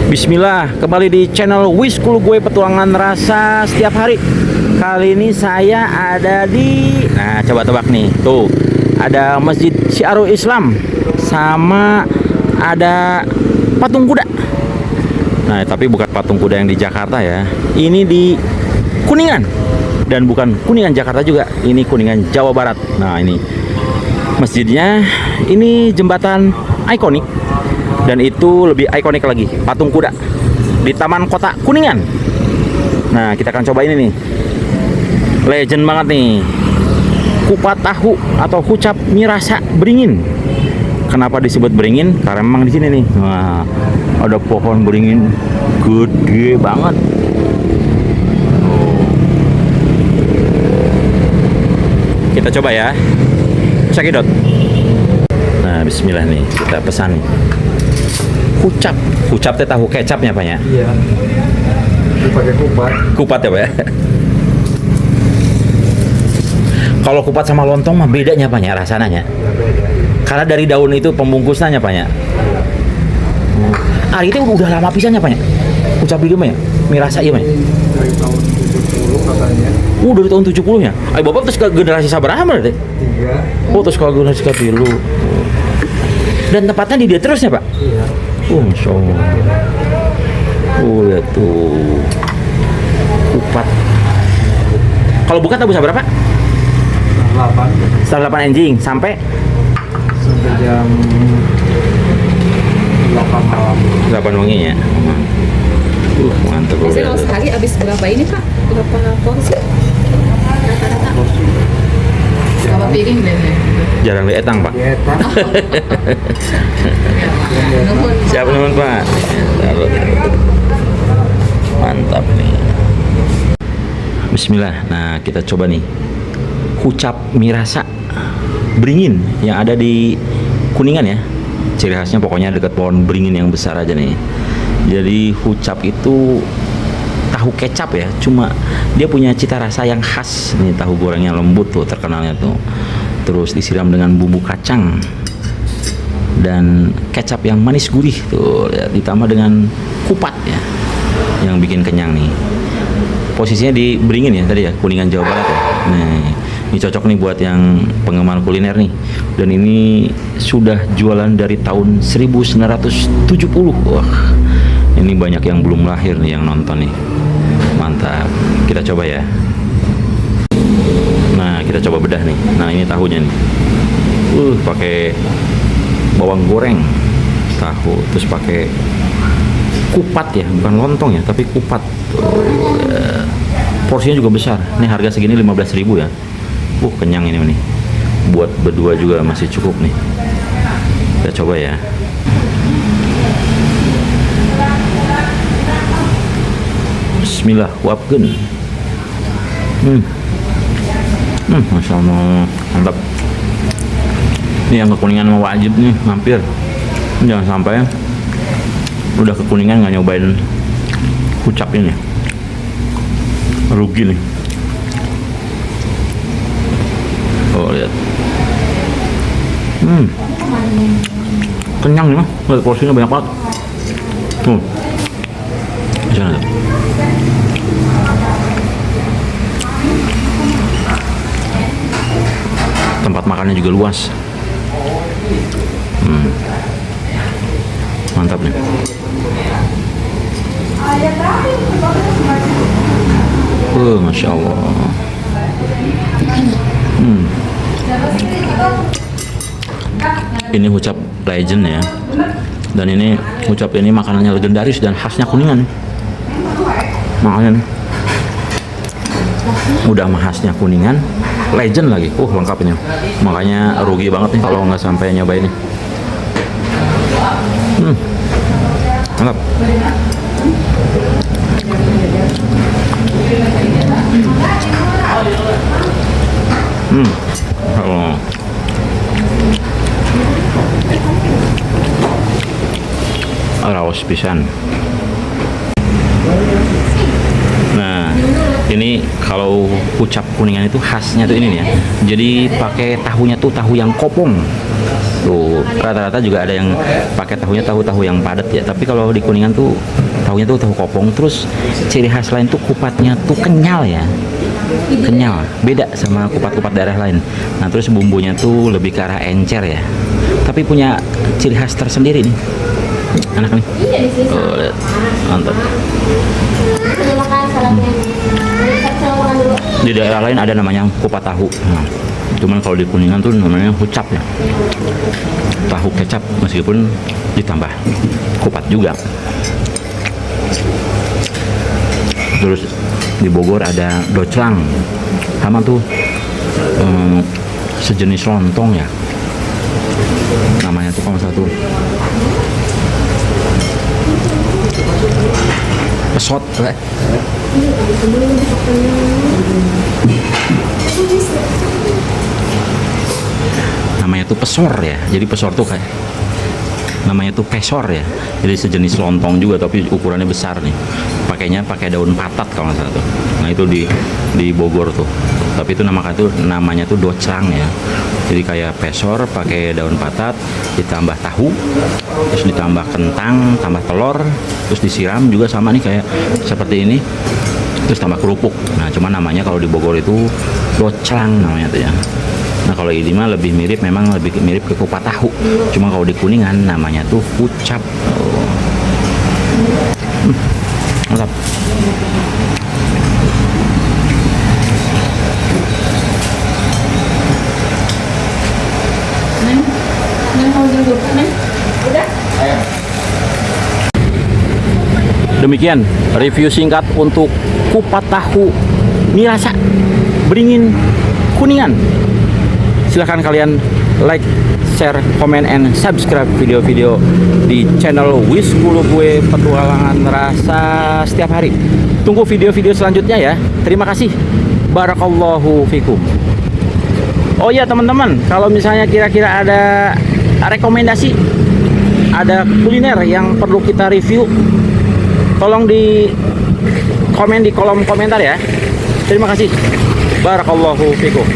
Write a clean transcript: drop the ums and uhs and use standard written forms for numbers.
Bismillah, kembali di channel Wiskul gue petualangan rasa setiap hari. Kali ini saya ada di, nah coba tebak nih, tuh ada Masjid Syiarul Islam sama ada patung kuda. Nah tapi bukan patung kuda yang di Jakarta ya, ini di Kuningan, dan bukan Kuningan Jakarta juga, ini Kuningan Jawa Barat. Nah ini masjidnya, ini jembatan ikonik. Dan itu lebih ikonik lagi, patung kuda di Taman Kota Kuningan. Nah kita akan coba ini nih, legend banget nih, kupat tahu atau kucap mirasa beringin. Kenapa disebut beringin? Karena memang di sini nih, nah, ada pohon beringin gede banget. Kita coba ya, cekidot. Nah bismillah nih, kita pesan nih. Kucap teh tahu kecapnya Pak ya? Iya. Pakai kupat. Kupat ya Pak ya? Kalau kupat sama lontong mah bedanya Pak ya rasanya? Ya, beda. Karena dari daun itu pembungkusnya Pak ya? Itu udah lama pisannya Pak ya? Kucap itu Pak ya? Mirasa iya Pak ya? Dari tahun 70 katanya. Dari tahun 70 ya? Ayo Bapak terus ke generasi sabaraha berarti? 3. Terus ke generasi ke-3. Dan tempatnya di dia terus ya Pak? Iya. Masya Allah. Lihat tuh, kupat. Kalau buka tahu bisa berapa? 8 Setelah 8 anjing sampai jam 8 malam. 8 wangi ya. Mantap. Biasanya kalau sehari habis berapa ini Pak? Berapa porsi? Rata-rata? Berapa piring biasanya? Jarang dietang Pak. Diet, Pak. Nuhun. Siap teman Pak. Mantap nih. Bismillah. Nah kita coba nih, kucap mirasa beringin yang ada di Kuningan ya. Ciri khasnya pokoknya dekat pohon beringin yang besar aja nih. Jadi kucap itu tahu kecap ya, cuma dia punya cita rasa yang khas. Nih tahu gorengnya lembut tuh terkenalnya tuh. Terus disiram dengan bumbu kacang dan kecap yang manis gurih tuh, lihat, ditambah dengan kupat ya yang bikin kenyang nih. Posisinya di Beringin ya tadi ya, Kuningan Jawa Barat ya. Nih, ini cocok nih buat yang penggemar kuliner nih. Dan ini sudah jualan dari tahun 1970. Wah, ini banyak yang belum lahir nih yang nonton nih. Mantap. Kita coba ya. Nah, kita coba bedah nih. Nah, ini tahunya nih. Pakai bawang goreng, tahu, terus pakai kupat ya, bukan lontong ya, tapi kupat. Porsinya juga besar. Ini harga segini 15.000 ya. Kenyang ini nih. Buat berdua juga masih cukup nih. Kita coba ya. Bismillah, wapkeun. Masya Allah, mantap. Ini yang ke Kuningan mau wajib nih mampir. Jangan sampai udah ke Kuningan nggak nyobain kucap ini, rugi nih. Lihat, kenyang nih mah. Lihat porsinya banyak banget. Jangan. Tempat makannya juga luas. Mantap nih. Masya Allah. Ini ucap legend ya. Dan ini ucap ini makanannya legendaris dan khasnya Kuningan. Makanya nih, udah khasnya Kuningan, legend lagi. Lengkap ini. Makanya rugi banget nih kalau nggak sampai nyobain nih. Mantap. Raos pisan. Nah, Ini kalau ucap Kuningan itu khasnya tuh ini nih ya. Jadi pakai tahunya tuh tahu yang kopong. Tuh rata-rata juga ada yang pakai tahunya tahu-tahu yang padat ya. Tapi kalau di Kuningan tuh tahunya tuh tahu kopong. Terus ciri khas lain tuh kupatnya tuh kenyal ya. Kenyal, beda sama kupat-kupat daerah lain. Nah terus bumbunya tuh lebih ke arah encer ya. Tapi punya ciri khas tersendiri nih. Enak nih. Oh, lihat. Mantap. Di daerah lain ada namanya kupat tahu. Nah, cuman kalau di Kuningan tuh namanya hucap ya. Tahu kecap meskipun ditambah kupat juga. Terus di Bogor ada doclang. Sama tuh sejenis lontong ya. Namanya tuh kalau satu pesot. Namanya tuh pesor ya. Jadi pesor tuh kayak namanya tuh pesor ya. Jadi sejenis lontong juga tapi ukurannya besar nih. Pakainya pakai daun patat kalau nggak salah tuh. Nah itu di Bogor tuh. Tapi itu namanya tuh doclang ya. Jadi kayak pesor pakai daun patat ditambah tahu, terus ditambah kentang, tambah telur, terus disiram juga sama nih kayak seperti ini. Terus tambah kerupuk. Nah, cuma namanya kalau di Bogor itu doclang namanya tuh ya. Nah, kalau ini mah lebih mirip, memang lebih mirip ke kupat tahu. Cuma kalau di Kuningan namanya tuh ucap. Mantap. Demikian review singkat untuk kupat tahu mie rasa Beringin Kuningan. Silahkan kalian like, share, comment, and subscribe video-video di channel Wiskulu Gue Petualangan Rasa setiap hari. Tunggu video-video selanjutnya ya. Terima kasih. Barakallahu fikum. Oh ya teman-teman, kalau misalnya kira-kira ada rekomendasi, ada kuliner yang perlu kita review, tolong di komen di kolom komentar ya. Terima kasih. Barakallahu fikum.